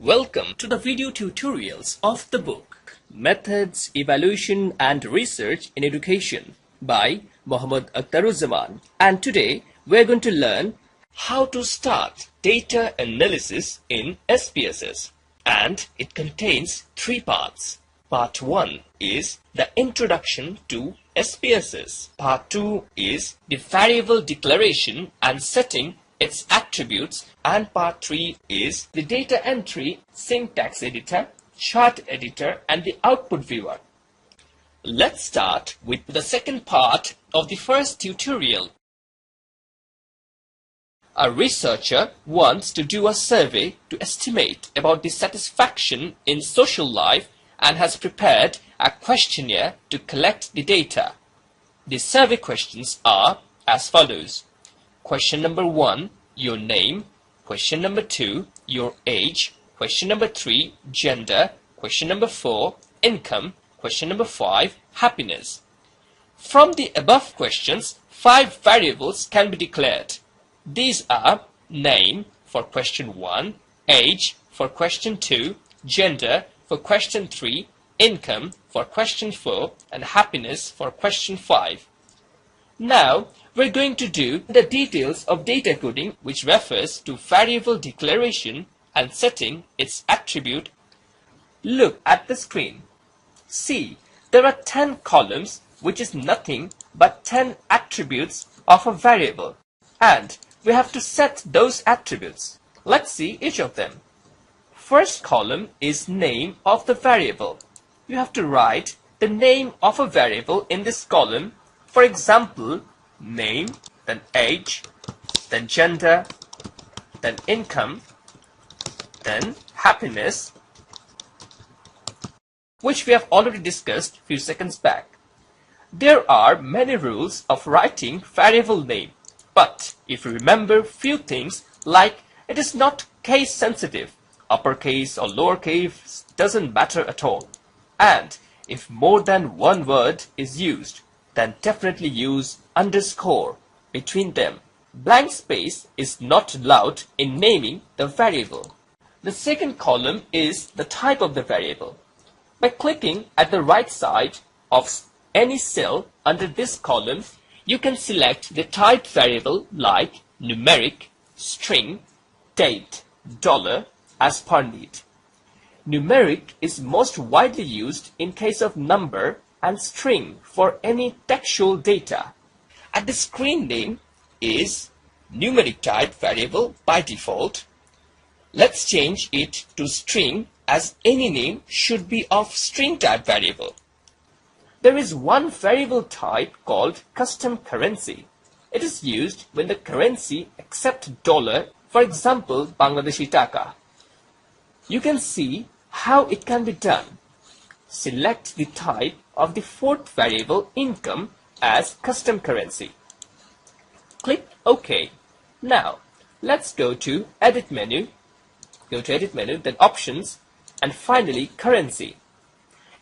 Welcome to the video tutorials of the book Methods, Evaluation and Research in Education by Mohammad Aktaruzzaman. And today we're going to learn how to start data analysis in SPSS. And it contains three parts. Part 1 is the introduction to SPSS. Part 2 is the variable declaration and setting its attributes, and part 3 is the data entry, syntax editor, chart editor and the output viewer. Let's start with the second part of the first tutorial. A researcher wants to do a survey to estimate about the satisfaction in social life and has prepared a questionnaire to collect the data. The survey questions are as follows. Question number 1, your name. Question number 2, your age. Question number 3, gender. Question number 4, income. Question number 5, happiness. From the above questions, 5 variables can be declared. These are name for question 1, age for question 2, gender for question 3, income for question 4, and happiness for question 5. Now, we're going to do the details of data coding, which refers to variable declaration and setting its attribute. Look at the screen. See, there are 10 columns, which is nothing but 10 attributes of a variable. And we have to set those attributes. Let's see each of them. First column is name of the variable. You have to write the name of a variable in this column. For example, name, then age, then gender, then income, then happiness, which we have already discussed a few seconds back. There are many rules of writing variable name, but if you remember few things like it is not case sensitive, uppercase or lowercase doesn't matter at all, and if more than one word is used, then definitely use underscore between them. Blank space is not allowed in naming the variable. The second column is the type of the variable. By clicking at the right side of any cell under this column, you can select the type variable like numeric, string, date, dollar as per need. Numeric is most widely used in case of number and string for any textual data. And the screen name is numeric type variable by default. Let's change it to string, as any name should be of string type variable. There is one variable type called custom currency. It is used when the currency accepts dollar, for example Bangladeshi taka. You can see how it can be done. Select the type of the fourth variable income as custom currency. Click OK. Now let's go to edit menu. Go to edit menu, then options, and finally currency.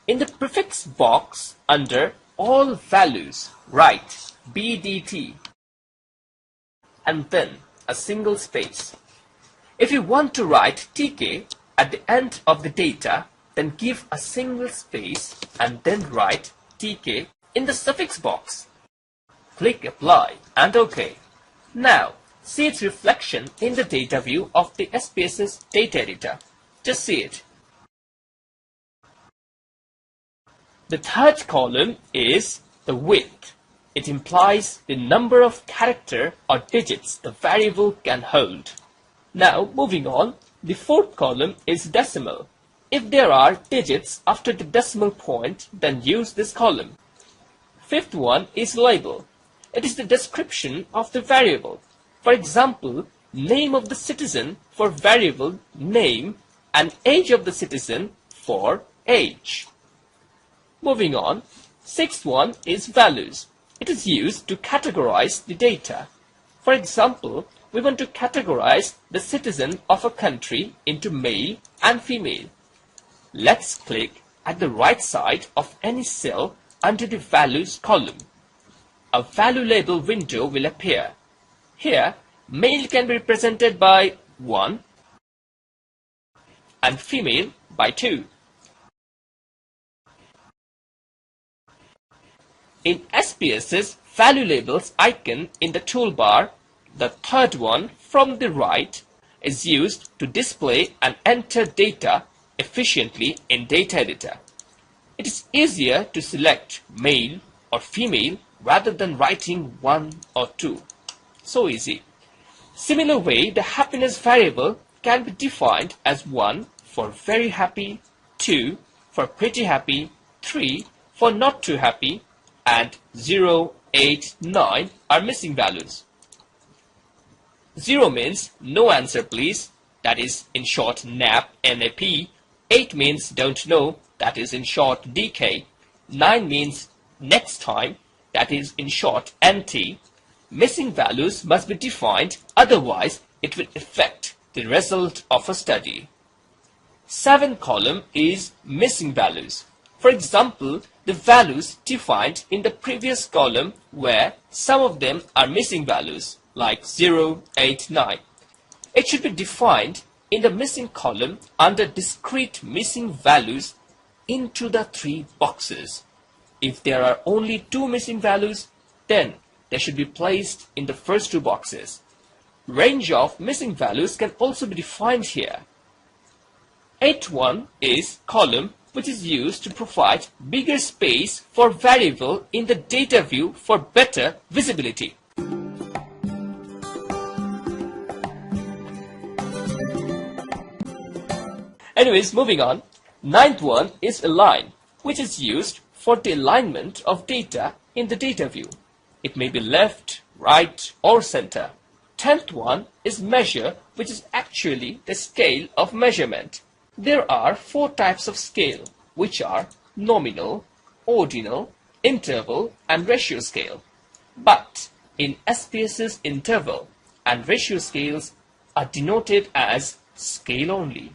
In the prefix box under all values, write BDT and then a single space. If you want to write TK at the end of the data, then give a single space and then write TK in the suffix box. Click apply and OK. Now see its reflection in the data view of the SPSS data editor. Just see it. The third column is the width. It implies the number of character or digits the variable can hold. Now moving on, the fourth column is decimal. If there are digits after the decimal point, then use this column. Fifth one is label. It is the description of the variable. For example, name of the citizen for variable name and age of the citizen for age. Moving on, sixth one is values. It is used to categorize the data. For example, we want to categorize the citizen of a country into male and female. Let's click at the right side of any cell under the values column. A value label window will appear. Here, male can be represented by 1 and female by 2. In SPSS, value labels icon in the toolbar, the third one from the right, is used to display and enter data efficiently in data editor. It is easier to select male or female rather than writing 1 or 2. So easy. Similar way, the happiness variable can be defined as 1 for very happy, 2 for pretty happy, 3 for not too happy, and 0, 8, 9 are missing values. 0 means no answer please, that is in short NAP, NAP. 8 means don't know, that is in short DK. 9 means next time, that is in short NT. Missing values must be defined, otherwise it will affect the result of a study. 7 column is missing values. For example, the values defined in the previous column where some of them are missing values like 0, 8, 9. It should be defined in the missing column under discrete missing values into the 3 boxes. If there are only 2 missing values, then they should be placed in the first 2 boxes. Range of missing values can also be defined here. 8.1 is column which is used to provide bigger space for variable in the data view for better visibility. Anyways, moving on. 9th one is align, which is used for the alignment of data in the data view. It may be left, right, or center. 10th one is measure, which is actually the scale of measurement. There are 4 types of scale, which are nominal, ordinal, interval, and ratio scale. But in SPSS, interval and ratio scales are denoted as scale only.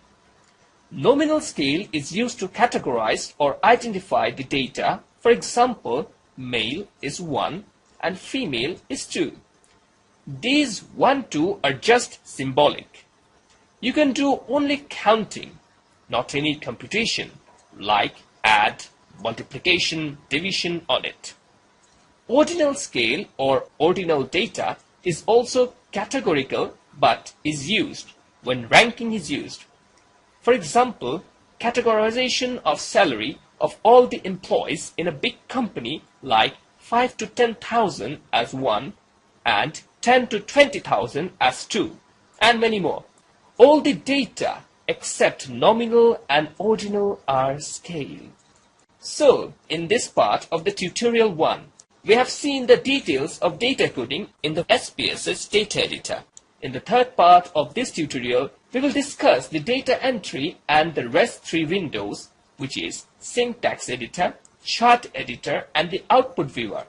Nominal scale is used to categorize or identify the data. For example, male is 1 and female is 2. These 1, 2 are just symbolic. You can do only counting, not any computation, like add, multiplication, division on it. Ordinal scale or ordinal data is also categorical but is used when ranking is used. For example, categorization of salary of all the employees in a big company like 5 to 10,000 as 1 and 10 to 20,000 as 2 and many more. All the data except nominal and ordinal are scale. So, in this part of the tutorial 1, we have seen the details of data coding in the SPSS data editor. In the third part of this tutorial, we will discuss the data entry and the rest 3 windows, which is syntax editor, chart editor, and the output viewer.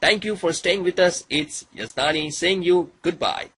Thank you for staying with us. It's Yasdani saying you goodbye.